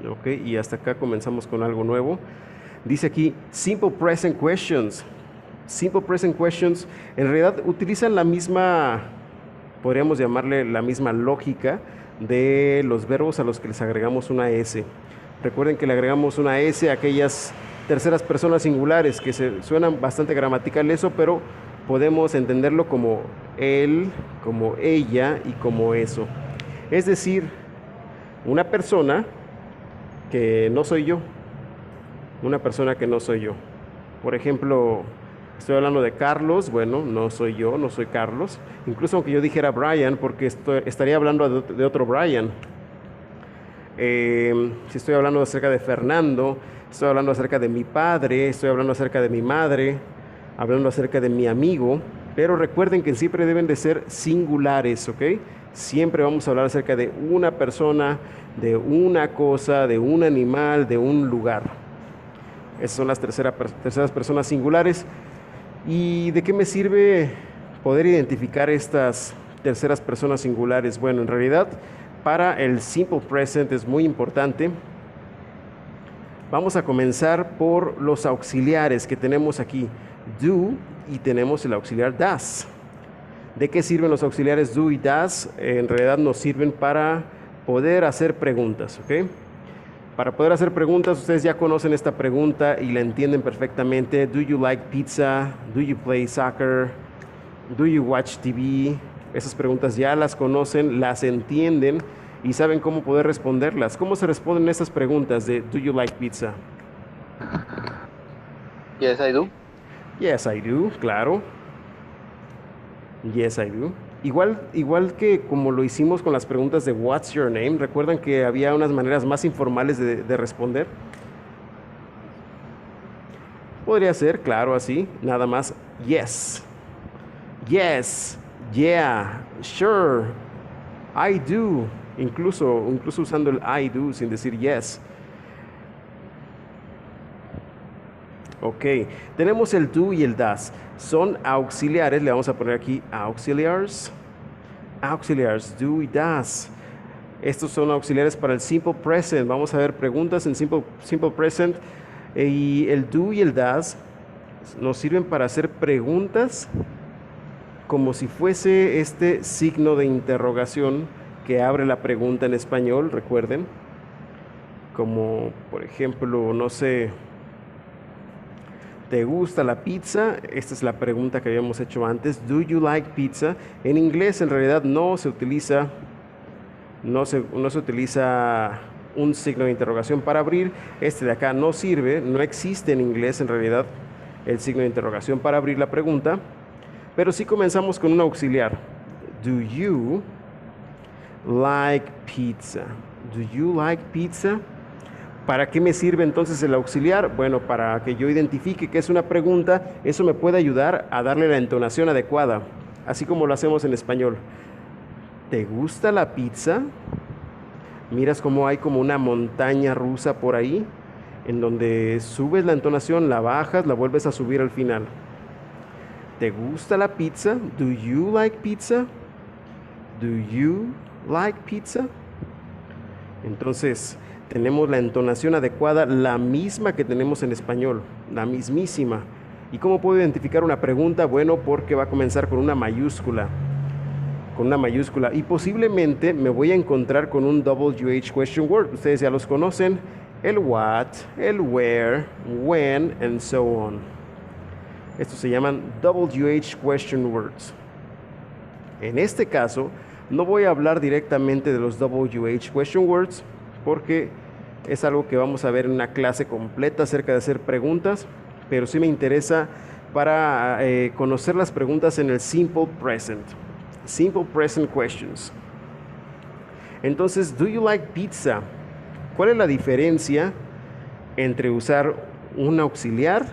Ok, y hasta acá comenzamos con algo nuevo. Dice aquí, Simple Present Questions. Simple Present Questions en realidad utilizan la misma, podríamos llamarle la misma lógica de los verbos a los que les agregamos una S. Recuerden que le agregamos una S a aquellas terceras personas singulares que suenan bastante gramatical eso, pero podemos entenderlo como él, como ella y como eso. Es decir, una persona que no soy yo, una persona que no soy yo. Por ejemplo, estoy hablando de Carlos, bueno, no soy yo, no soy Carlos. Incluso aunque yo dijera Brian, porque estaría hablando de otro Brian. Si estoy hablando acerca de Fernando, estoy hablando acerca de mi padre, estoy hablando acerca de mi madre, hablando acerca de mi amigo, pero recuerden que siempre deben de ser singulares, ¿ok? Siempre vamos a hablar acerca de una persona, de una cosa, de un animal, de un lugar. Esas son las terceras personas singulares. ¿Y de qué me sirve poder identificar estas terceras personas singulares? Bueno, en realidad, para el Simple Present es muy importante. Vamos a comenzar por los auxiliares que tenemos aquí. Do y tenemos el auxiliar das. ¿De qué sirven los auxiliares do y das? En realidad nos sirven para poder hacer preguntas, ¿ok? Para poder hacer preguntas, ustedes ya conocen esta pregunta y la entienden perfectamente. Do you like pizza? Do you play soccer? Do you watch TV? Esas preguntas ya las conocen, las entienden y saben cómo poder responderlas. ¿Cómo se responden esas preguntas de Do you like pizza? Yes, I do. Yes, I do, claro. Yes, I do. Igual que como lo hicimos con las preguntas de What's your name, ¿recuerdan que había unas maneras más informales de responder? Podría ser, claro, así, nada más, yes, yes, yeah, sure, I do, incluso usando el I do sin decir yes. Ok, tenemos el do y el das, son auxiliares, le vamos a poner aquí auxiliars, do y das. Estos son auxiliares para el Simple Present. Vamos a ver preguntas en Simple Present. Y el do y el das nos sirven para hacer preguntas como si fuese este signo de interrogación que abre la pregunta en español, recuerden. Como, por ejemplo, no sé, ¿te gusta la pizza? Esta es la pregunta que habíamos hecho antes. Do you like pizza? En inglés en realidad no se utiliza un signo de interrogación para abrir. Este de acá no sirve, no existe en inglés en realidad el signo de interrogación para abrir la pregunta, pero sí comenzamos con un auxiliar. Do you like pizza? Do you like pizza? ¿Para qué me sirve entonces el auxiliar? Bueno, para que yo identifique que es una pregunta, eso me puede ayudar a darle la entonación adecuada, así como lo hacemos en español. ¿Te gusta la pizza? Miras cómo hay como una montaña rusa por ahí, en donde subes la entonación, la bajas, la vuelves a subir al final. ¿Te gusta la pizza? Do you like pizza? Do you like pizza? Entonces, tenemos la entonación adecuada, la misma que tenemos en español, la mismísima. ¿Y cómo puedo identificar una pregunta? Bueno, porque va a comenzar con una mayúscula. Y posiblemente me voy a encontrar con un WH question word. Ustedes ya los conocen, el what, el where, when, and so on. Estos se llaman WH question words. En este caso, no voy a hablar directamente de los WH question words porque es algo que vamos a ver en una clase completa acerca de hacer preguntas, pero sí me interesa para conocer las preguntas en el Simple Present. Simple Present Questions. Entonces, do you like pizza? ¿Cuál es la diferencia entre usar un auxiliar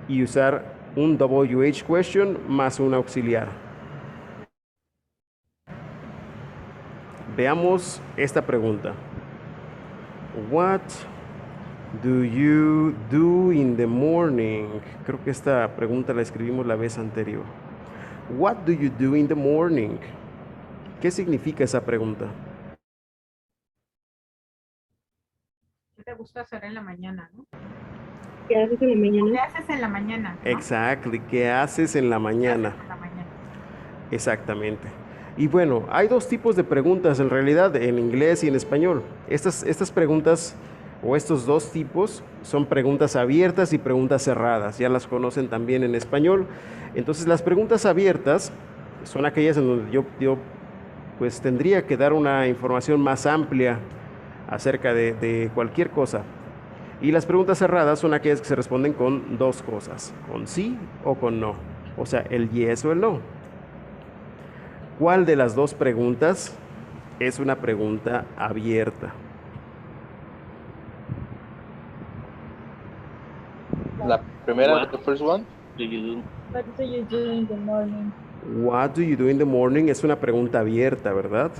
y usar un WH question más un auxiliar? Veamos esta pregunta. What do you do in the morning? Creo que esta pregunta la escribimos la vez anterior. What do you do in the morning? ¿Qué significa esa pregunta? te gusta hacer en la mañana, ¿no? ¿Qué haces en la mañana? ¿Qué haces en la mañana? ¿no? Exactly. ¿Qué haces en la mañana? En la mañana. Exactamente. Y bueno, hay dos tipos de preguntas en realidad, en inglés y en español. Estas preguntas o estos dos tipos son preguntas abiertas y preguntas cerradas. Ya las conocen también en español. Entonces, las preguntas abiertas son aquellas en donde yo pues tendría que dar una información más amplia acerca de cualquier cosa. Y las preguntas cerradas son aquellas que se responden con dos cosas, con sí o con no. O sea, el yes o el no. ¿Cuál de las dos preguntas es una pregunta abierta? La primera, the first one. Do you What do you do in the morning? What do you do in the morning es una pregunta abierta, ¿verdad?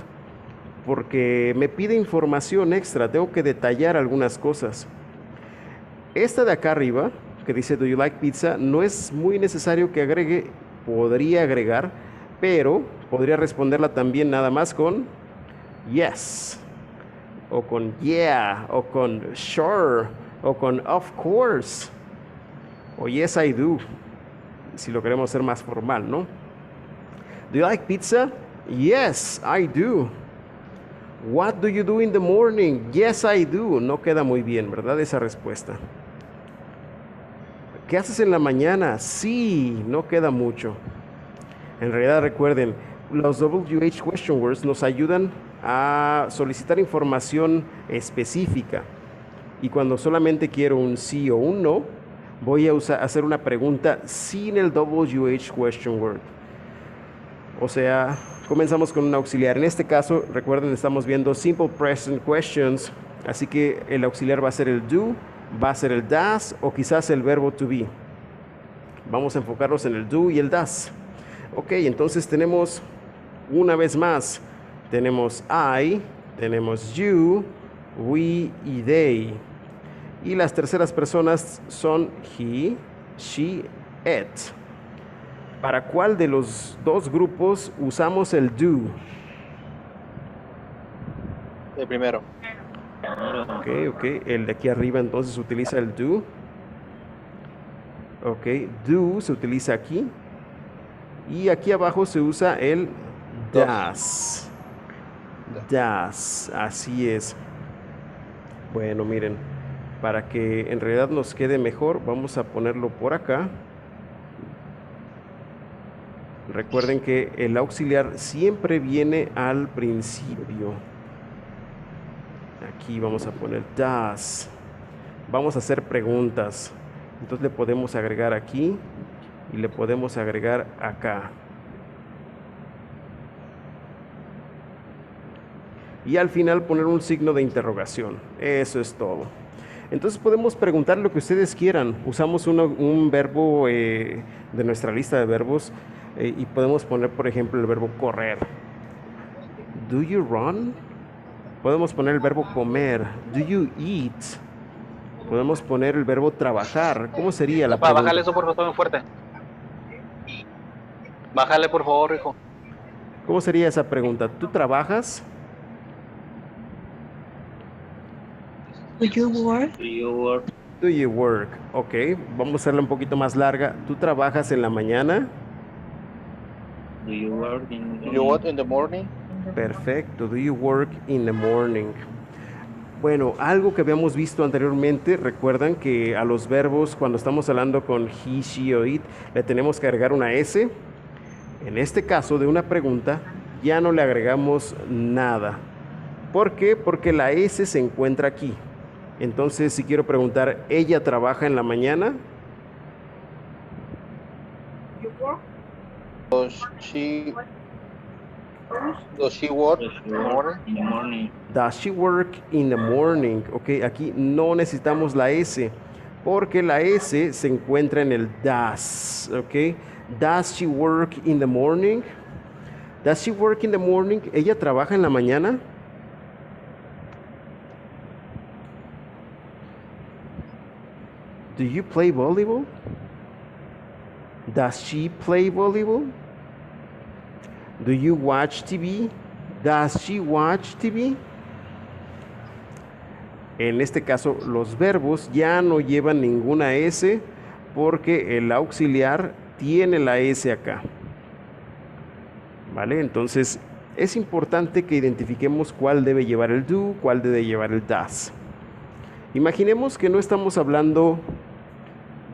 Porque me pide información extra, tengo que detallar algunas cosas. Esta de acá arriba, que dice do you like pizza, no es muy necesario que agregue, podría agregar, pero podría responderla también nada más con yes, o con yeah, o con sure, o con of course, o yes I do, si lo queremos hacer más formal, ¿no? Do you like pizza? Yes, I do. What do you do in the morning? Yes, I do. No queda muy bien, ¿verdad? Esa respuesta. ¿Qué haces en la mañana? Sí, no queda mucho. En realidad, recuerden, los WH question words nos ayudan a solicitar información específica. Y cuando solamente quiero un sí o un no, voy a hacer una pregunta sin el WH question word. O sea, comenzamos con un auxiliar. En este caso, recuerden, estamos viendo simple present questions, así que el auxiliar va a ser el do, va a ser el does o quizás el verbo to be. Vamos a enfocarnos en el do y el does. Ok, entonces tenemos una vez más, tenemos I, tenemos you, we y they. Y las terceras personas son he, she, it. ¿Para cuál de los dos grupos usamos el do? El primero. Ok, el de aquí arriba entonces utiliza el do. Ok, do se utiliza aquí. Y aquí abajo se usa el does. Does, así es. Bueno, miren, para que en realidad nos quede mejor, vamos a ponerlo por acá. Recuerden que el auxiliar siempre viene al principio. Aquí vamos a poner does. Vamos a hacer preguntas. Entonces le podemos agregar aquí y le podemos agregar acá. Y al final poner un signo de interrogación. Eso es todo. Entonces podemos preguntar lo que ustedes quieran. Usamos un verbo de nuestra lista de verbos y podemos poner, por ejemplo, el verbo correr. Do you run? Podemos poner el verbo comer. Do you eat? Podemos poner el verbo trabajar. ¿Cómo sería la pregunta? Bájale eso, por favor, muy fuerte. Bájale, por favor, hijo. ¿Cómo sería esa pregunta? ¿Tú trabajas? Do you work? Do you work? Do you work? Ok, vamos a hacerla un poquito más larga. ¿Tú trabajas en la mañana? Do you work in the morning? Perfecto. Do you work in the morning? Bueno, algo que habíamos visto anteriormente, recuerdan que a los verbos cuando estamos hablando con he, she o it, le tenemos que agregar una S. En este caso de una pregunta, ya no le agregamos nada. ¿Por qué? Porque la S se encuentra aquí. Entonces, si quiero preguntar, ¿ella trabaja en la mañana? Does she work in the morning? Does she work in the morning? Ok, aquí no necesitamos la S, porque la S se encuentra en el does. Ok, does she work in the morning? Does she work in the morning? ¿Ella trabaja en la mañana? Do you play volleyball? Does she play volleyball? Do you watch TV? Does she watch TV? En este caso, los verbos ya no llevan ninguna S porque el auxiliar tiene la S acá. ¿Vale? Entonces, es importante que identifiquemos cuál debe llevar el do, cuál debe llevar el does. Imaginemos que no estamos hablando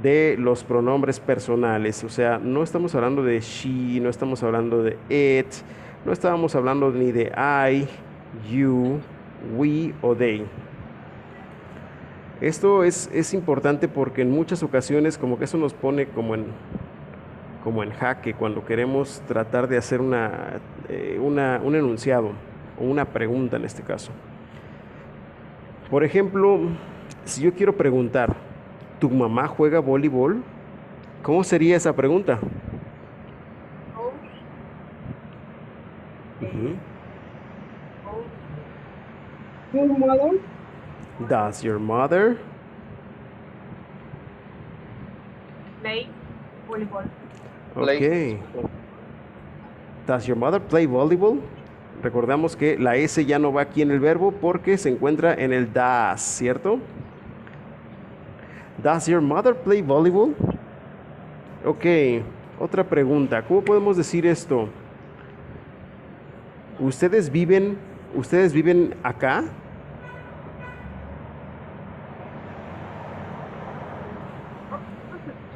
de los pronombres personales, o sea, no estamos hablando de she, no estamos hablando de it, no estábamos hablando ni de I, you, we o they. Esto es importante porque en muchas ocasiones como que eso nos pone como en jaque cuando queremos tratar de hacer un enunciado o una pregunta en este caso. Por ejemplo, si yo quiero preguntar, ¿tu mamá juega voleibol? ¿Cómo sería esa pregunta? Your mother? Does your mother Play voleibol. Okay. Does your mother play volleyball? Recordamos que la S ya no va aquí en el verbo porque se encuentra en el does, ¿cierto? Does your mother play volleyball? Ok, otra pregunta. ¿Cómo podemos decir esto? ¿Ustedes viven acá?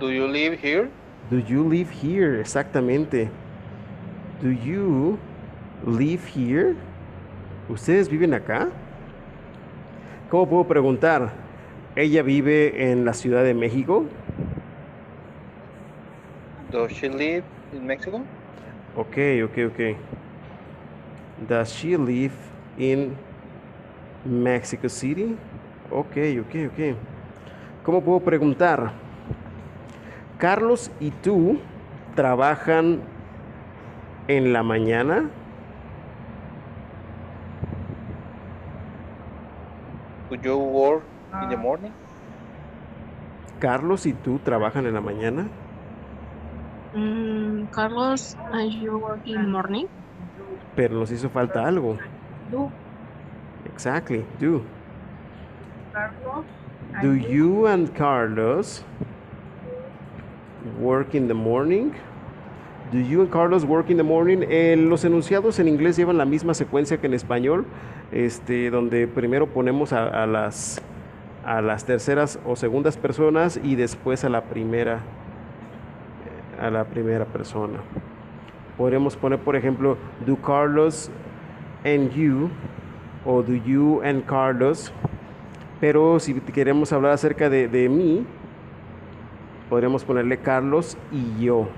Do you live here? Do you live here? Exactamente. Do you live here? ¿Ustedes viven acá? ¿Cómo puedo preguntar? ¿Ella vive en la Ciudad de México? Does she live in Mexico? Ok. Does she live in Mexico City? Ok. ¿Cómo puedo preguntar? ¿Carlos y tú trabajan en la mañana? Do you work in the morning? ¿Carlos y tú trabajan en la mañana? Carlos, are you working in the morning? Pero nos hizo falta algo. Do, Exactly, do. Carlos. Do you and Carlos work in the morning? Do you and Carlos work in the morning? Los enunciados en inglés llevan la misma secuencia que en español, donde primero ponemos a las terceras o segundas personas y después a la primera persona. Podremos poner, por ejemplo, do Carlos and you, o do you and Carlos. Pero si queremos hablar acerca de mí, podremos ponerle Carlos y yo.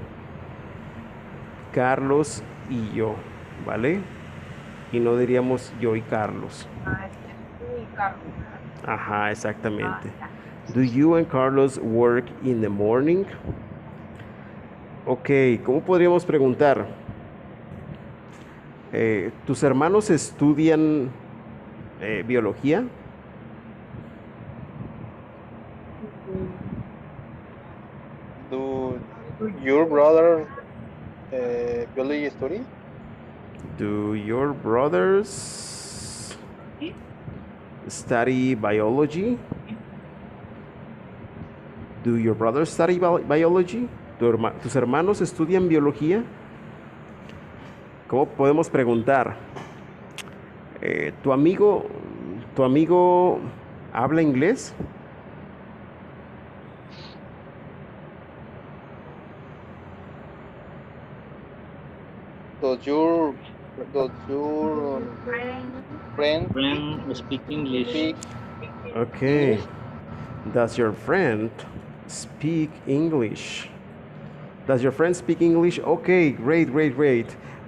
Carlos y yo, ¿vale? Y no diríamos yo y Carlos. Tú y Carlos, ¿verdad? Ajá, exactamente. Ya. Do you and Carlos work in the morning? Ok, ¿cómo podríamos preguntar? ¿Tus hermanos estudian biología? Do your brother biology study? Do your brothers study biology? Do your brothers study biology? ¿Tus hermanos estudian biología? ¿Cómo podemos preguntar? ¿Tu amigo habla inglés? Does your friend Friend speak English. speak? Okay. Does your friend speak English? Does your friend speak English? Okay, great.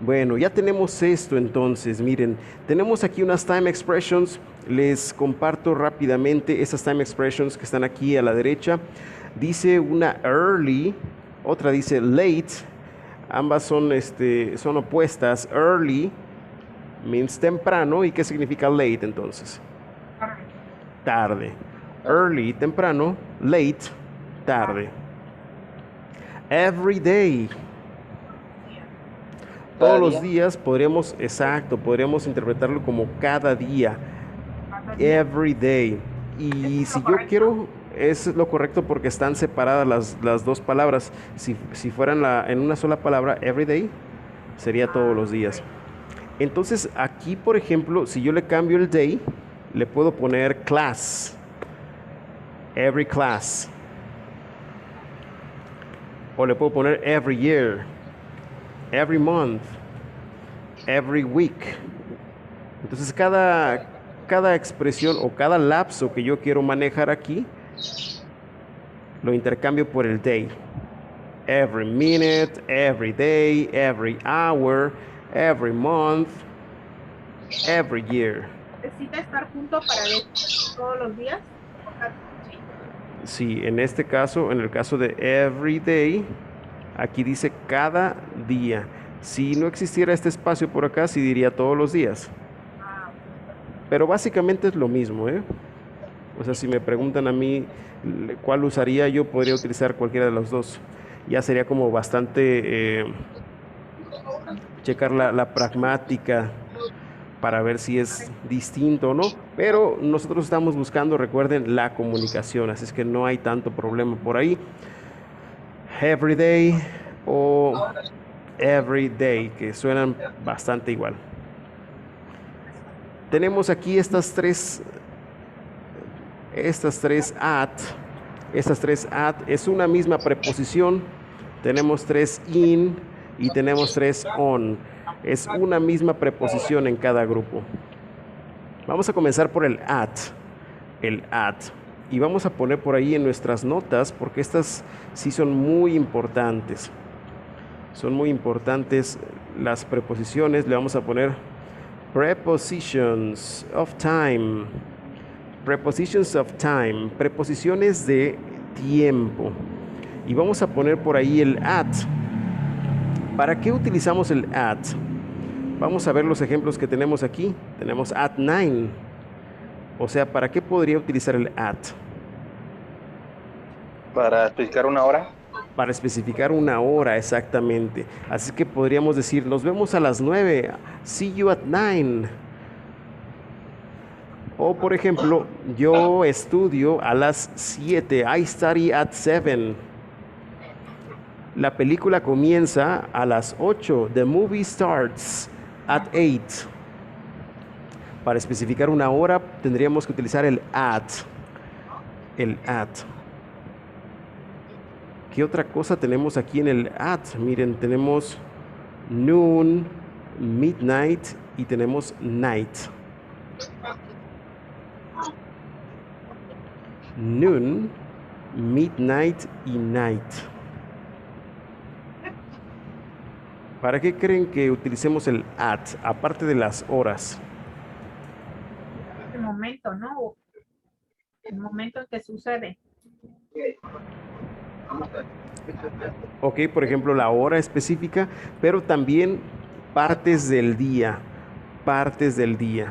Bueno, ya tenemos esto entonces. Miren, tenemos aquí unas time expressions. Les comparto rápidamente esas time expressions que están aquí a la derecha. Dice una early, otra dice late. Ambas son opuestas. Early means temprano. ¿Y qué significa late entonces? Tarde. Early, temprano. Late, tarde. Every day. Todos los días podríamos interpretarlo como cada día. Every day. Y ¿Es si lo yo correcto? quiero, es lo correcto porque están separadas las dos palabras. Si fueran en una sola palabra, every day, sería todos los días. Entonces aquí, por ejemplo, si yo le cambio el day, le puedo poner class, every class. O le puedo poner every year, every month, every week. Entonces cada expresión o cada lapso que yo quiero manejar aquí, lo intercambio por el day. Every minute, every day, every hour, every month, every year. ¿Necesita estar junto para ver todos los días? Sí. Sí, en este caso, en el caso de every day, aquí dice cada día. Si no existiera este espacio por acá, sí diría todos los días. Pero básicamente es lo mismo, ¿eh? O sea, si me preguntan a mí cuál usaría, yo podría utilizar cualquiera de los dos. Ya sería como bastante checar la pragmática para ver si es distinto o no. Pero nosotros estamos buscando, recuerden, la comunicación. Así es que no hay tanto problema por ahí. Every day o every day, que suenan bastante igual. Tenemos aquí estas tres at. Estas tres at es una misma preposición. Tenemos 3 in y tenemos 3 on. Es una misma preposición en cada grupo. Vamos a comenzar por el at. El at. Y vamos a poner por ahí en nuestras notas, porque estas sí son muy importantes. Son muy importantes las preposiciones. Le vamos a poner prepositions of time. Prepositions of time. Preposiciones de tiempo. Y vamos a poner por ahí el at. ¿Para qué utilizamos el at? Vamos a ver los ejemplos que tenemos aquí. Tenemos at 9. O sea, ¿para qué podría utilizar el at? Para especificar una hora. Para especificar una hora, exactamente. Así que podríamos decir, nos vemos a las 9. See you at 9. O, por ejemplo, yo estudio a las 7. I study at 7. La película comienza a las 8. The movie starts at 8. Para especificar una hora tendríamos que utilizar el at. El at. ¿Qué otra cosa tenemos aquí en el at? Miren, tenemos noon, midnight y tenemos night. Noon, midnight y night. ¿Para qué creen que utilicemos el at, aparte de las horas? El momento, ¿no? El momento en que sucede. Ok, por ejemplo, la hora específica, pero también partes del día. Partes del día.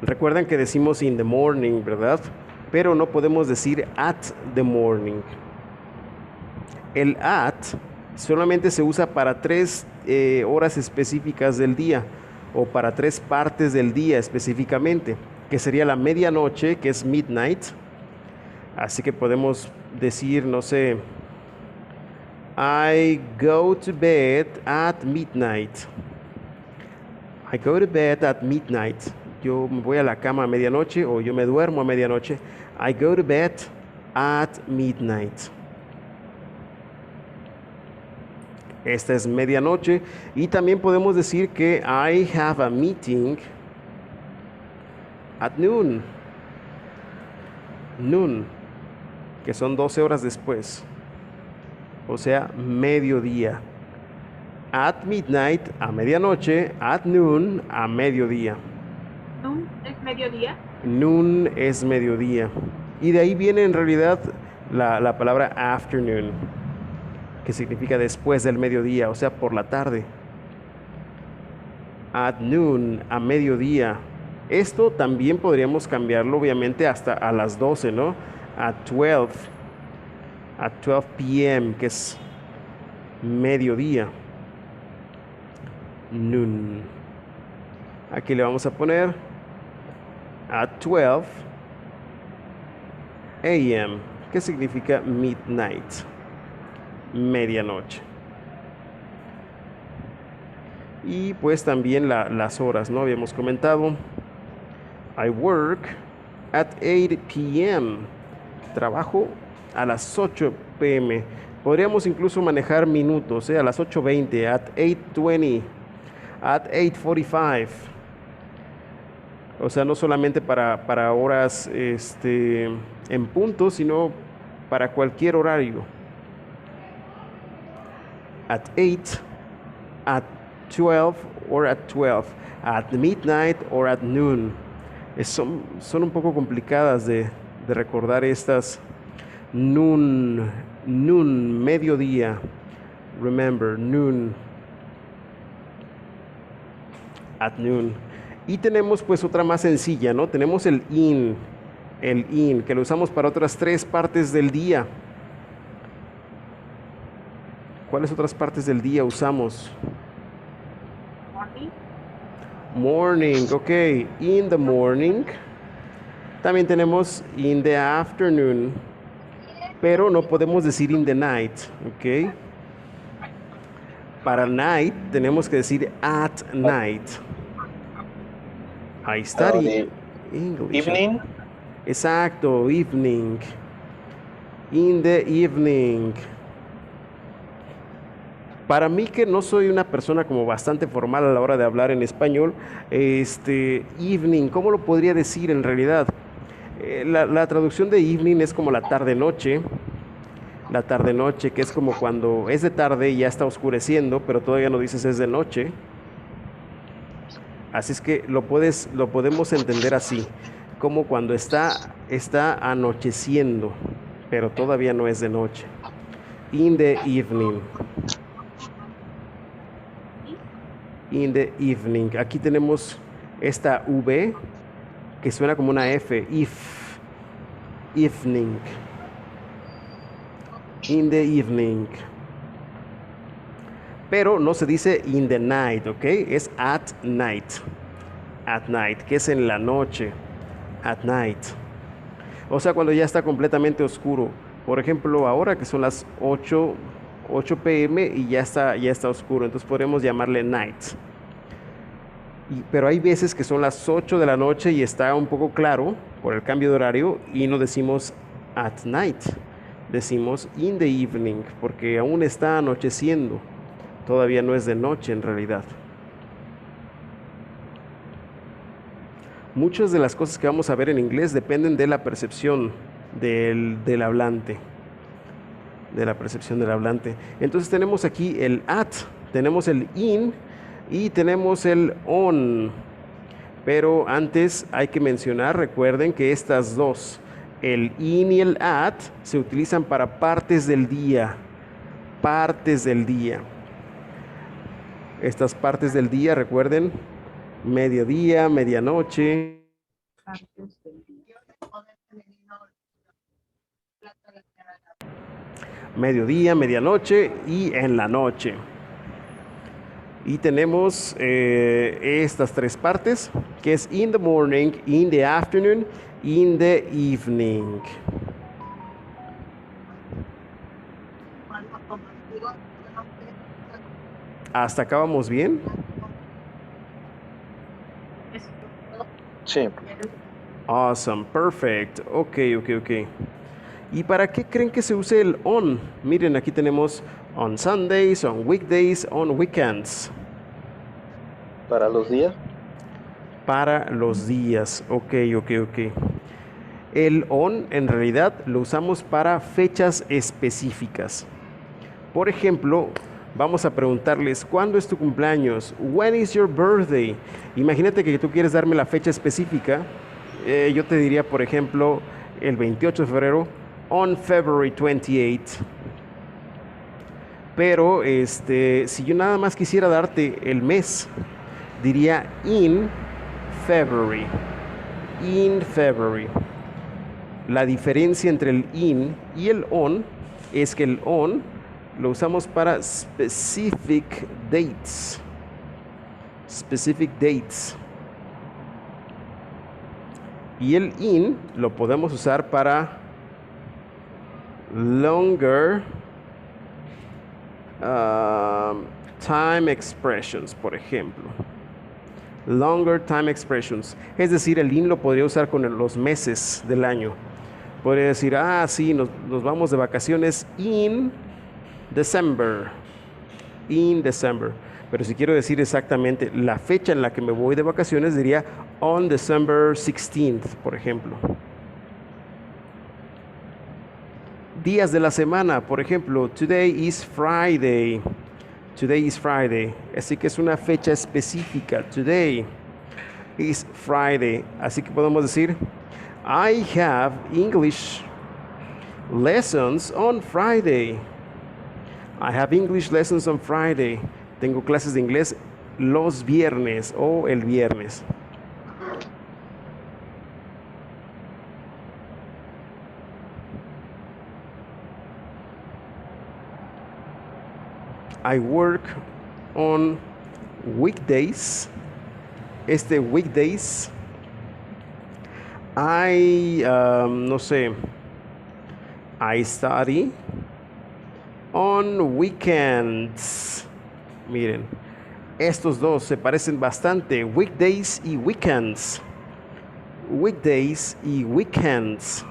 Recuerdan que decimos in the morning, ¿verdad? Pero no podemos decir at the morning. El at solamente se usa para 3 horas específicas del día o para 3 partes del día específicamente, que sería la medianoche, que es midnight. Así que podemos decir, no sé, I go to bed at midnight. I go to bed at midnight. Yo me voy a la cama a medianoche o yo me duermo a medianoche. I go to bed at midnight. Esta es medianoche. Y también podemos decir que I have a meeting at noon. Noon, que son 12 horas después. O sea, mediodía. At midnight, a medianoche. At noon, a mediodía. ¿Noon es mediodía? Noon es mediodía. Y de ahí viene en realidad la palabra afternoon, que significa después del mediodía, o sea, por la tarde. At noon, a mediodía. Esto también podríamos cambiarlo, obviamente, hasta a las 12, ¿no? At 12. At 12 p.m., que es mediodía. Noon. Aquí le vamos a poner at 12 a.m., que significa midnight, medianoche. Y pues también las horas, ¿no? Habíamos comentado. I work at 8 p.m. Trabajo a las 8 p.m. Podríamos incluso manejar minutos, a las 8:20, at 8:20, at 8:45. O sea, no solamente para horas en punto, sino para cualquier horario. At 8, at 12 or at 12, at midnight or at noon. Son un poco complicadas de recordar estas. Noon, mediodía. Remember, noon. At noon. Y tenemos pues otra más sencilla, ¿no? Tenemos el in, que lo usamos para otras 3 partes del día. ¿Cuáles otras partes del día usamos? Morning, ok. In the morning. También tenemos in the afternoon. Pero no podemos decir in the night, ok. Para night tenemos que decir at night. I study English. Evening. Exacto, evening. In the evening. Para mí, que no soy una persona como bastante formal a la hora de hablar en español, evening, ¿cómo lo podría decir en realidad? La traducción de evening es como la tarde-noche. La tarde-noche, que es como cuando es de tarde y ya está oscureciendo, pero todavía no dices es de noche. Así es que lo podemos entender así, como cuando está anocheciendo, pero todavía no es de noche. In the evening. In the evening. Aquí tenemos esta V que suena como una F. Evening. In the evening. Pero no se dice in the night, ¿ok? Es at night. At night, que es en la noche. At night. O sea, cuando ya está completamente oscuro. Por ejemplo, ahora que son las 8 p.m. y ya está oscuro, entonces podemos llamarle night. Pero hay veces que son las 8 de la noche y está un poco claro por el cambio de horario y no decimos at night, decimos in the evening, porque aún está anocheciendo, todavía no es de noche en realidad. Muchas de las cosas que vamos a ver en inglés dependen de la percepción del hablante. De la percepción del hablante. Entonces tenemos aquí el at, tenemos el in y tenemos el on. Pero antes hay que mencionar, recuerden que estas dos, el in y el at, se utilizan para partes del día. Partes del día. Estas partes del día, recuerden, mediodía, medianoche. Mediodía, medianoche y en la noche. Y tenemos estas 3 partes, que es in the morning, in the afternoon, in the evening. ¿Hasta acá vamos bien? Sí. Awesome, perfect. Ok. ¿Y para qué creen que se use el on? Miren, aquí tenemos on Sundays, on weekdays, on weekends. ¿Para los días? Para los días. Ok. El on en realidad lo usamos para fechas específicas. Por ejemplo, vamos a preguntarles, ¿cuándo es tu cumpleaños? When is your birthday? Imagínate que tú quieres darme la fecha específica. Yo te diría, por ejemplo, el 28 de febrero, on February 28. Pero si yo nada más quisiera darte el mes, diría in February. In February. La diferencia entre el in y el on es que el on lo usamos para specific dates. Specific dates. Y el in lo podemos usar para longer time expressions, por ejemplo. Longer time expressions. Es decir, el in lo podría usar con los meses del año. Podría decir, sí, nos vamos de vacaciones in December. In December. Pero si quiero decir exactamente la fecha en la que me voy de vacaciones, diría on December 16th, por ejemplo. Días de la semana, por ejemplo, today is Friday. Today is Friday. Así que es una fecha específica. Today is Friday. Así que podemos decir, I have English lessons on Friday. I have English lessons on Friday. Tengo clases de inglés los viernes o el viernes. I work on weekdays. Weekdays. No sé. I study on weekends. Miren, estos dos se parecen bastante. Weekdays y weekends. Weekdays y weekends.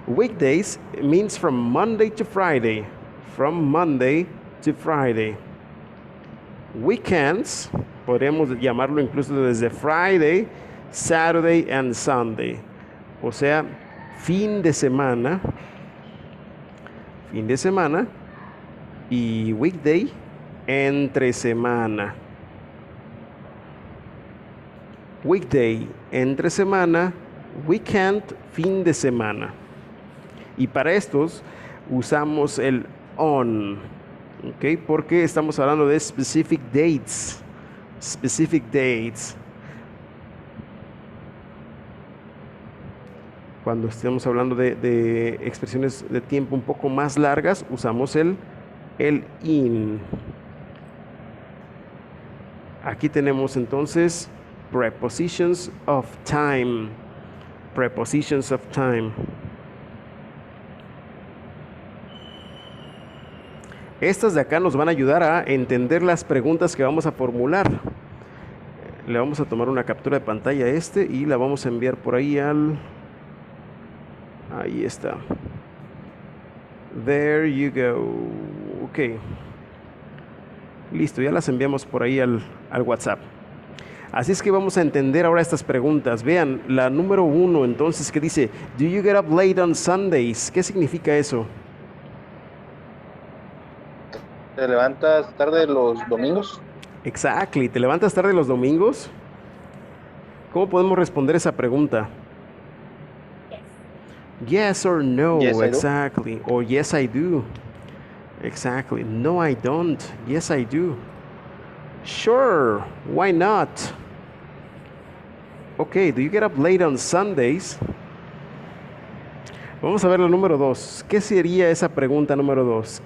Weekdays means from Monday to Friday. From Monday to Friday. Weekends, podemos llamarlo incluso desde Friday, Saturday and Sunday. O sea, fin de semana y weekday, entre semana. Weekday, entre semana, weekend, fin de semana. Y para estos usamos el on. Okay, porque estamos hablando de specific dates. Specific dates. Cuando estemos hablando de expresiones de tiempo un poco más largas, usamos el in. Aquí tenemos entonces prepositions of time. Prepositions of time. Estas de acá nos van a ayudar a entender las preguntas que vamos a formular. Le vamos a tomar una captura de pantalla a y la vamos a enviar por ahí ahí está. There you go. Ok. Listo, ya las enviamos por ahí al WhatsApp. Así es que vamos a entender ahora estas preguntas. Vean, la número 1 entonces que dice, do you get up late on Sundays? ¿Qué significa eso? ¿Te levantas tarde los domingos? Exactly. ¿Te levantas tarde los domingos? ¿Cómo podemos responder esa pregunta? Yes or no. Yes, exactly. Or yes, I do. Exactly. No, I don't. Yes, I do. Sure. Why not? Okay. Do you get up late on Sundays? Vamos a ver la número 2. ¿Qué sería esa pregunta número 2?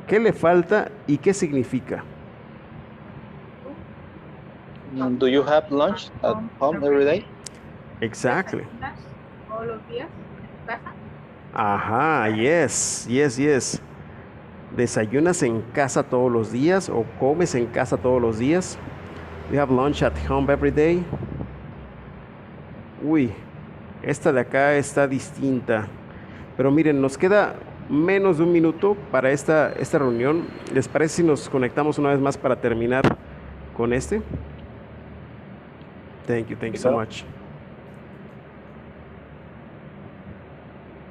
¿Qué le falta y qué significa? Do you have lunch at home every day? Exactly. ¿Todos los días en tu casa? Ajá, yes. ¿Desayunas en casa todos los días o comes en casa todos los días? Do you have lunch at home every day? Uy, esta de acá está distinta. Pero miren, nos queda menos de un minuto para esta reunión. ¿Les parece si nos conectamos una vez más para terminar con este? Thank you so much.